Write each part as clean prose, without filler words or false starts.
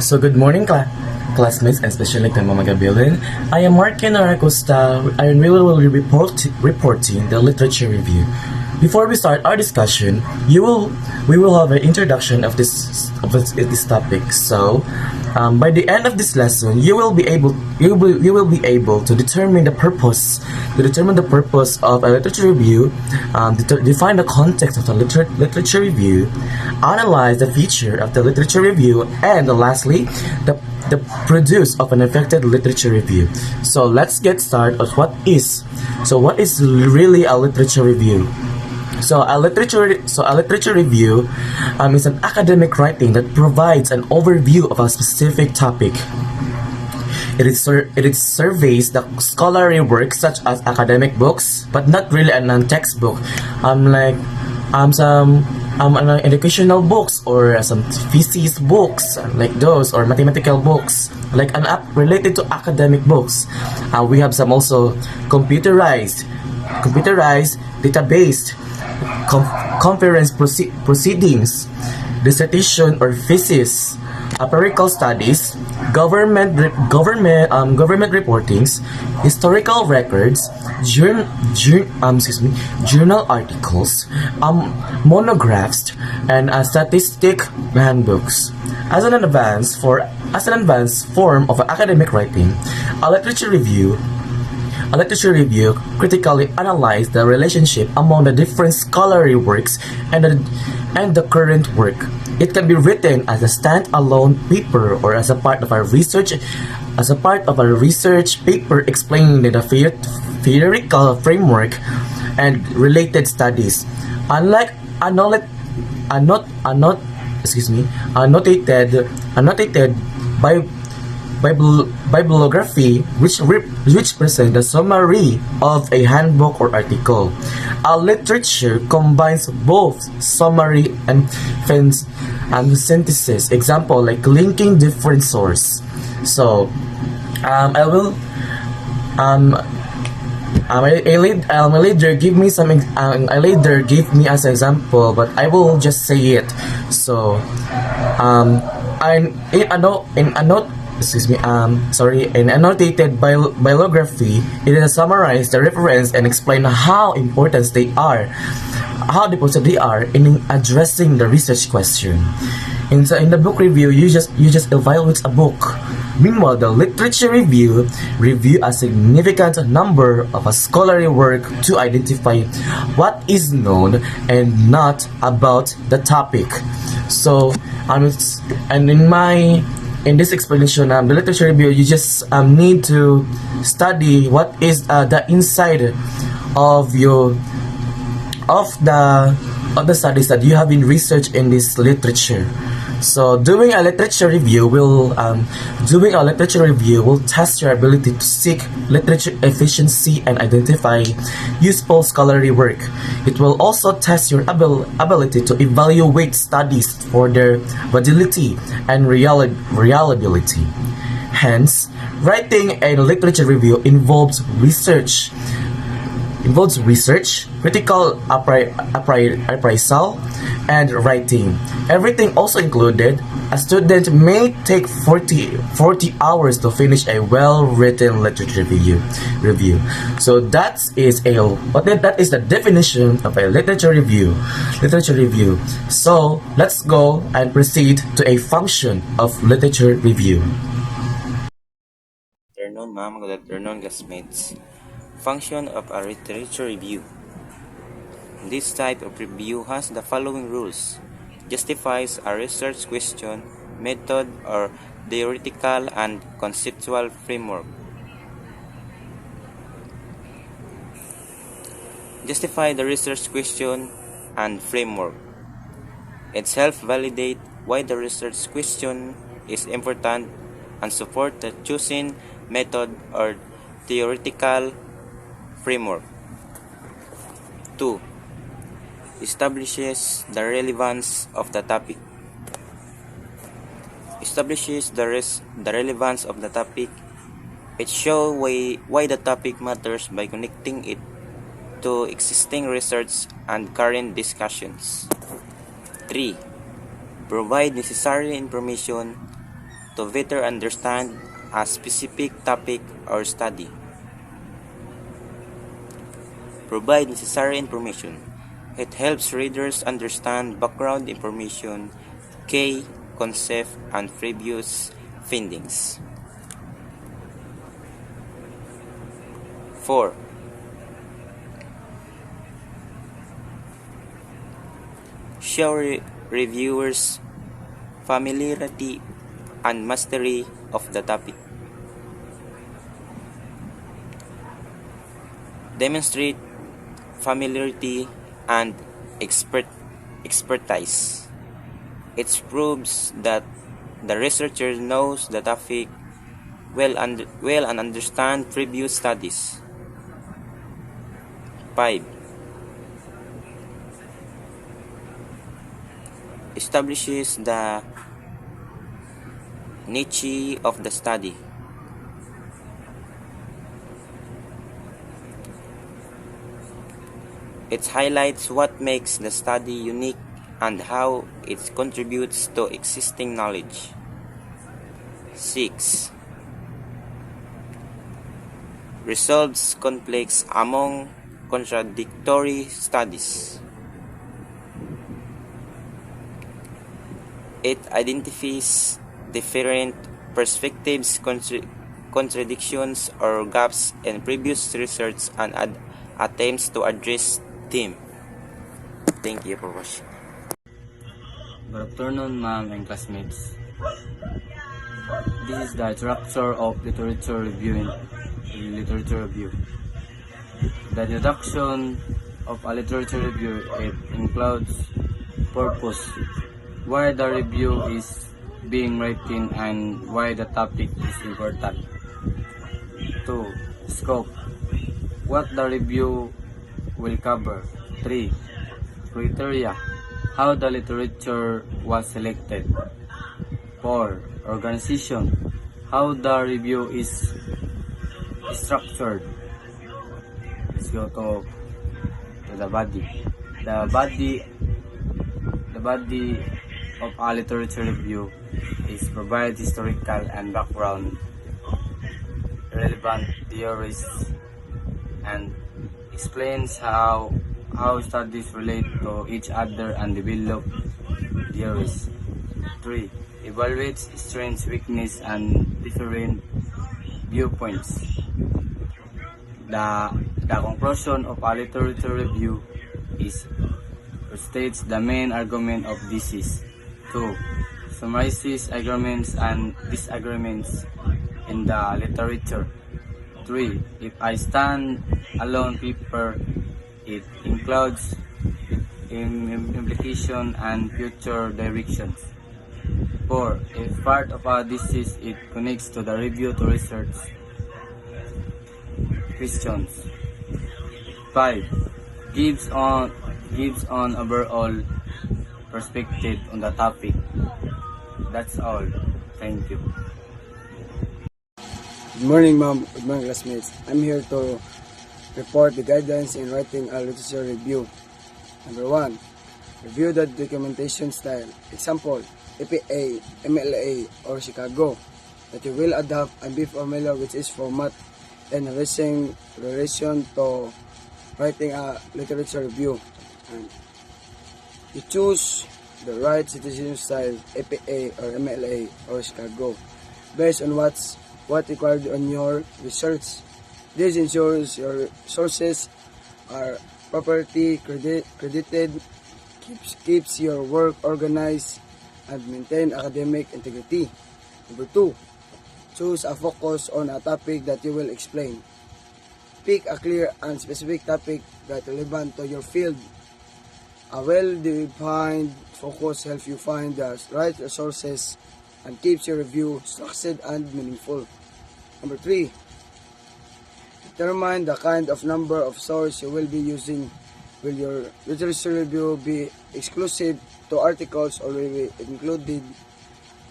So good morning, classmates, and especially to Mama Gabilin. I am Markin Aracosta, and we will be reporting the literature review. Before we start our discussion, we will have an introduction of this topic. So, by the end of this lesson, you will be able to determine the purpose of a literature review, define the context of the literature review, analyze the feature of the literature review, and lastly, the produce of an effective literature review. So let's get started on what is really a literature review. So a literature review is an academic writing that provides an overview of a specific topic. It surveys the scholarly works such as academic books, but not really a non-textbook, some educational books or some physics books like those, or mathematical books like an app related to academic books. We have some also computerized, database, conference proceedings, dissertation or thesis, empirical studies, government reportings, historical records, journal articles, monographs, and statistic handbooks. As an advanced form of academic writing, a literature review critically analyzes the relationship among the different scholarly works and the current work. It can be written as a stand-alone paper or as a part of a research paper explaining the theoretical framework and related studies. Unlike annotated bibliography, which presents the summary of a handbook or article. A literature combines both summary and synthesis. Example like linking different sources. So, a leader give me as an example, but I will just say it. So, in annotated bibliography, it is summarize the reference and explain how important they are in addressing the research question. In the book review, you just evaluate a book. Meanwhile, the literature review a significant number of a scholarly work to identify what is known and not about the topic. So, in this explanation, the literature review, you just need to study what is the inside of the studies that you have been researched in this literature. So doing a literature review will test your ability to seek literature efficiency and identify useful scholarly work. It will also test your ability to evaluate studies for their validity and reliability. Hence, writing a literature review involves research, critical appraisal, and writing. Everything also included. A student may take 40 hours to finish a well-written literature review. So that is the definition of a literature review. So let's go and proceed to a function of literature review. Good afternoon, ma'am. Good afternoon, classmates. Function of a literature review. This type of review has the following rules: justifies a research question, method, or theoretical and conceptual framework. Justify the research question and framework. It self-validates why the research question is important and support the chosen method or theoretical framework. 2. Establishes the relevance of the topic. Establishes the relevance of the topic. It shows why the topic matters by connecting it to existing research and current discussions. 3. Provide necessary information to better understand a specific topic or study. Provide necessary information. It helps readers understand background information, key concept, and previous findings. 4. Show reviewers familiarity and mastery of the topic. Demonstrate familiarity and expertise. It proves that the researcher knows the topic well and understand previous studies. 5. Establishes the niche of the study. It highlights what makes the study unique and how it contributes to existing knowledge. 6. Resolves conflicts among contradictory studies. It identifies different perspectives, contradictions, or gaps in previous research and attempts to address them. Thank you for watching. Good afternoon, ma'am and classmates. This is the structure of literature review in literature review. The introduction of a literature review, it includes purpose, why the review is being written and why the topic is important. 2. Scope, what the review will cover. 3. Criteria, how the literature was selected. 4. Organization, how the review is structured. Let's go to the body. The body of a literature review is provide historical and background, relevant theories, and explains how studies relate to each other and develop theories. 3. Evaluates strengths, weakness, and different viewpoints. The conclusion of a literature review is states the main argument of thesis. 2. Summarizes agreements and disagreements in the literature. 3. If I stand alone paper, it includes implication and future directions. 4. If part of a thesis, it connects to the review to research questions. 5. Gives on overall perspective on the topic. That's all. Thank you. Good morning, ma'am. Good morning, classmates. I'm here to report the guidelines in writing a literature review. Number 1, review the documentation style. Example, APA, MLA, or Chicago, that you will adapt and be familiar with its format in relation to writing a literature review. And you choose the right citation style, APA or MLA or Chicago, based on what required on your research. This ensures your sources are properly credited, keeps your work organized, and maintain academic integrity. Number 2, choose a focus on a topic that you will explain. Pick a clear and specific topic that is relevant to your field. A well-defined focus helps you find the right resources and keeps your review structured and meaningful. Number 3, determine the kind of number of sources you will be using. Will your literature review be exclusive to articles or will it include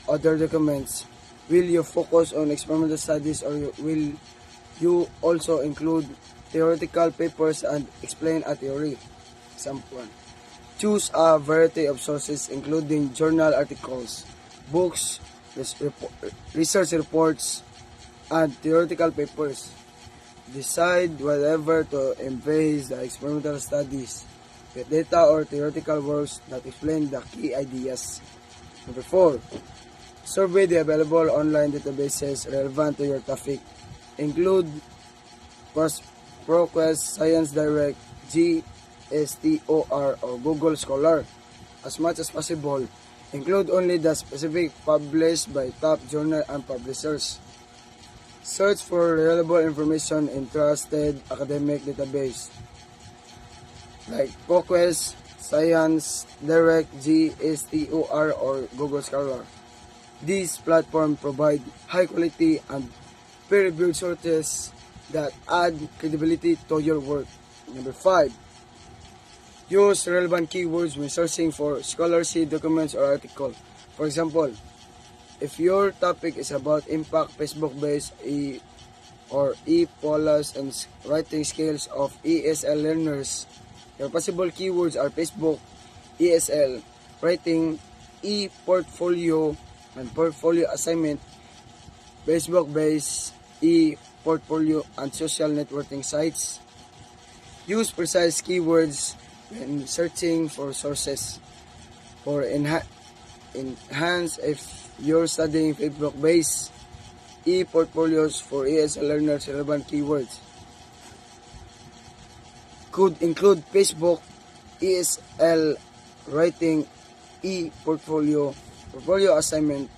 other documents? Will you focus on experimental studies or will you also include theoretical papers and explain a theory? Example 1. Choose a variety of sources including journal articles, books, research reports, and theoretical papers. Decide whether to embrace the experimental studies with data or theoretical works that explain the key ideas. Number 4. Survey the available online databases relevant to your topic. Include ProQuest, Science Direct, GSTOR, or Google Scholar. As much as possible, include only the specific published by top journal and publishers. Search for reliable information in trusted academic database like ProQuest, Science Direct, GSTOR, or Google Scholar. These platforms provide high quality and peer-reviewed sources that add credibility to your work. Number 5. Use relevant keywords when searching for scholarship documents or articles. For example, if your topic is about impact Facebook-based or e-polas and writing skills of ESL learners, your possible keywords are Facebook, ESL, writing, e-portfolio, and portfolio assignment, Facebook-based e-portfolio, and social networking sites. Use precise keywords when searching for sources. For enhance, if you're studying Facebook-based e-portfolios for ESL learners, relevant keywords could include Facebook, ESL, writing, e-portfolio, portfolio assignment,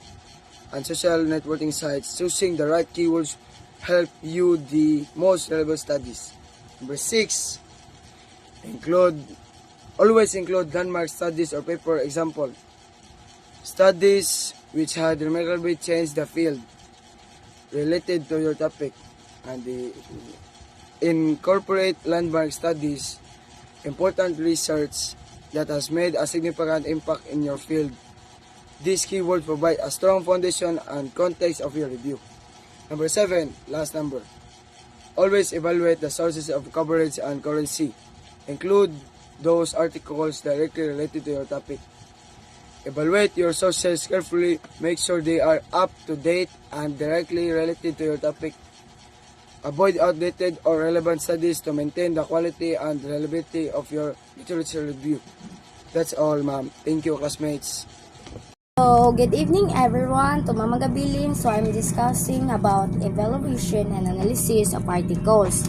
and social networking sites. Choosing the right keywords help you the most relevant studies. Number 6, always include landmark studies or paper example. Studies which had remarkably changed the field related to your topic, and incorporate landmark studies, important research that has made a significant impact in your field. These keywords provide a strong foundation and context of your review. Number 7, last number. Always evaluate the sources of coverage and currency. Include those articles directly related to your topic. Evaluate your sources carefully. Make sure they are up to date and directly related to your topic. Avoid outdated or relevant studies to maintain the quality and reliability of your literature review. That's all, ma'am. Thank you, classmates. So, good evening everyone, to Mama Gabilin. So, I'm discussing about evaluation and analysis of articles.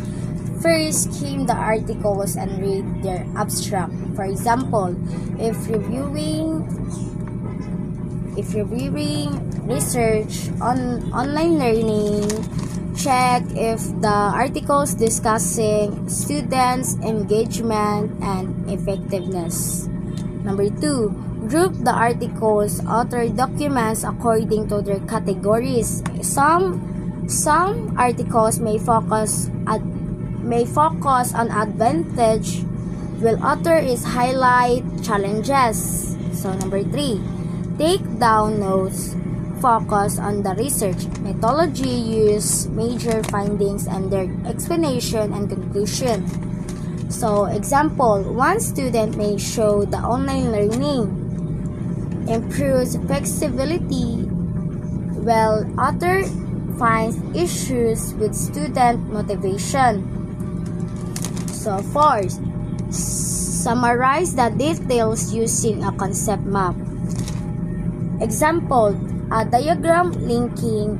First came the articles and read their abstract. For example, if reviewing research on online learning, check if the articles discussing students' engagement and effectiveness. Number 2, group the articles, author documents according to their categories. Some articles may focus on advantage, while author is highlight challenges. So number 3, take down notes. Focus on the research methodology, use major findings and their explanation and conclusion. So, example, one student may show the online learning improves flexibility, while other finds issues with student motivation. So, 4, summarize the details using a concept map. Example, a diagram linking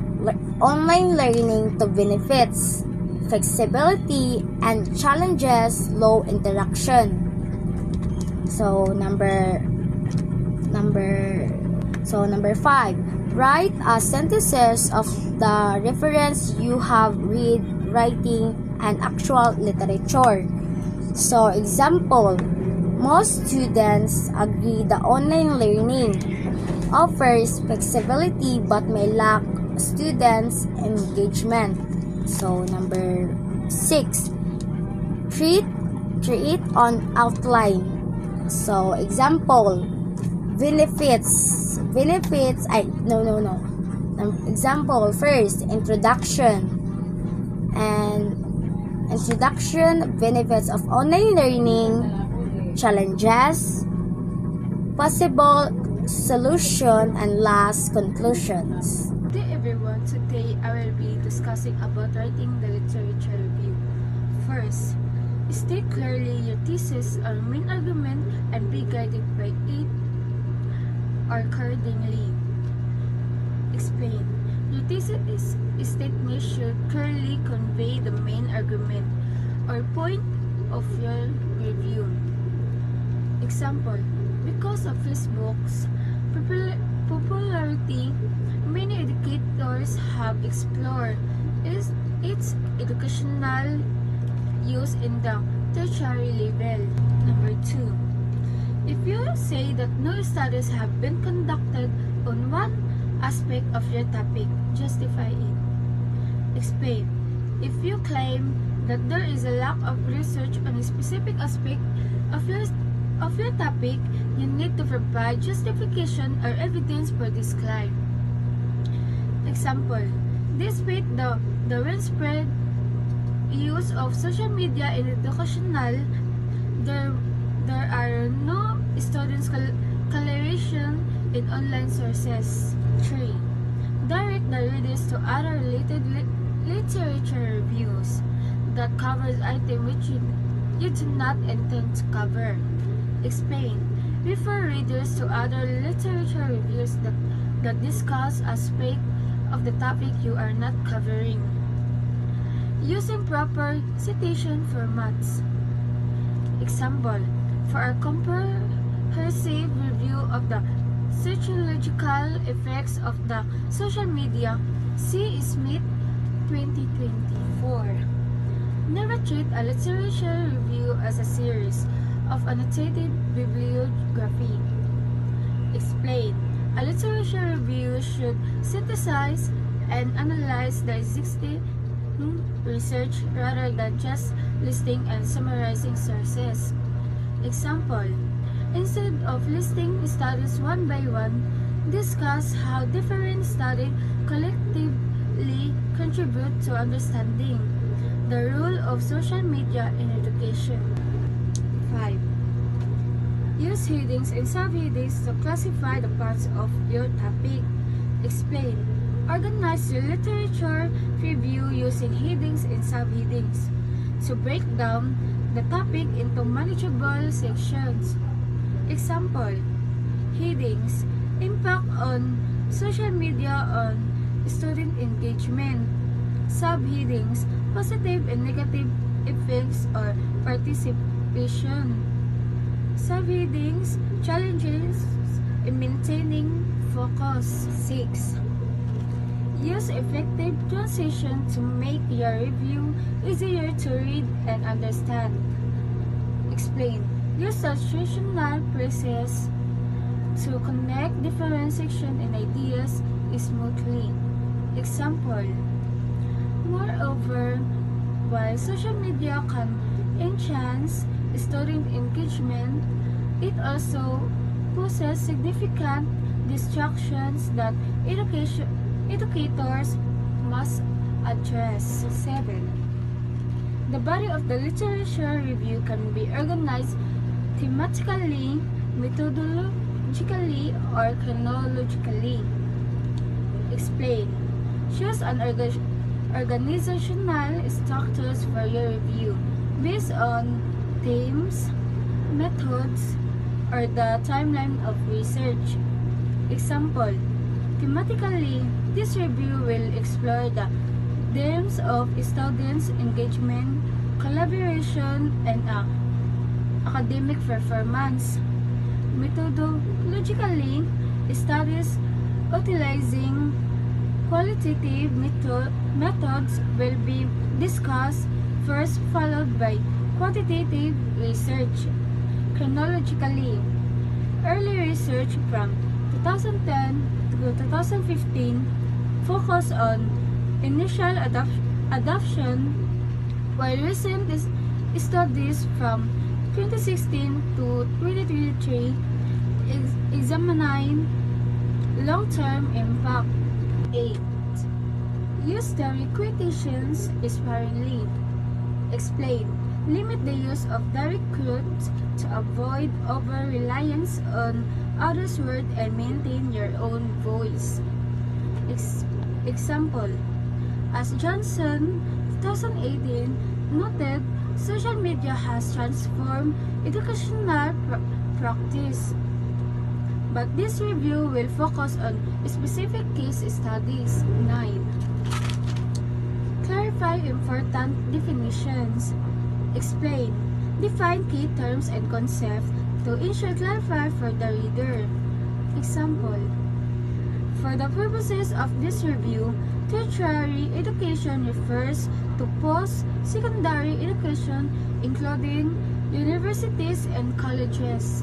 online learning to benefits, flexibility, and challenges, low interaction. So number 5, write a sentences of the reference you have read, writing, and actual literature. So example, most students agree the online learning offers flexibility but may lack students' engagement. So number 6, create on outline. So example, example, first, introduction benefits of online learning, challenges, solution, and last, conclusions. Good day everyone, today I will be discussing about writing the literature review. First, state clearly your thesis or main argument and be guided by it accordingly. Explain. Your thesis statement should clearly convey the main argument or point of your review. Example, because of Facebook's popularity, many educators have explored its educational use in the tertiary level. Number 2. If you say that no studies have been conducted on one aspect of your topic, justify it. Explain. If you claim that there is a lack of research on a specific aspect of your topic, you need to provide justification or evidence for this claim. Example, despite the widespread use of social media in educational, there are no students' collaboration in online sources. 3. Direct the readers to other related literature reviews that covers items which you do not intend to cover. Explain. Refer readers to other literature reviews that discuss aspects of the topic you are not covering. Using proper citation formats. Example, for a comprehensive review of the sociological effects of the social media, see Smith 2024. Never treat a literature review as a series of annotated bibliography. Explain. A literature review should synthesize and analyze the existing research rather than just listing and summarizing sources. Example, instead of listing studies one by one, discuss how different studies collectively contribute to understanding the role of social media in education. 5. Use headings and subheadings to classify the parts of your topic. Explain. Organize your literature review using headings and subheadings to break down the topic into manageable sections. Example, headings, impact on social media on student engagement. Subheadings, positive and negative effects or participation. Subheadings, challenges in maintaining focus. 6. Use effective transition to make your review easier to read and understand. Explain. Use transitional phrases to connect different sections and ideas smoothly. Example, moreover, while social media can enhance student engagement, it also poses significant distractions that educators must address. 7. The body of the literature review can be organized thematically, methodologically, or chronologically. Explain. Choose an organizational structures for your review based on themes, methods, or the timeline of research. Example, thematically, this review will explore the themes of students' engagement, collaboration, and academic performance. Methodologically, studies utilizing qualitative methods will be discussed first, followed by quantitative research. Chronologically, early research from 2010 to 2015 focused on initial adoption, while recent studies from 2016 to 2023 examine long-term impact. 8. Use the quotations sparingly. Explain. Limit the use of direct quotes to avoid over-reliance on others' words and maintain your own voice. Example, as Johnson 2018 noted, social media has transformed educational practice. But this review will focus on specific case studies. 9. Clarify important definitions. Explain. Define key terms and concepts to ensure clarify for the reader. Example. For the purposes of this review, tertiary education refers to post-secondary education including universities and colleges.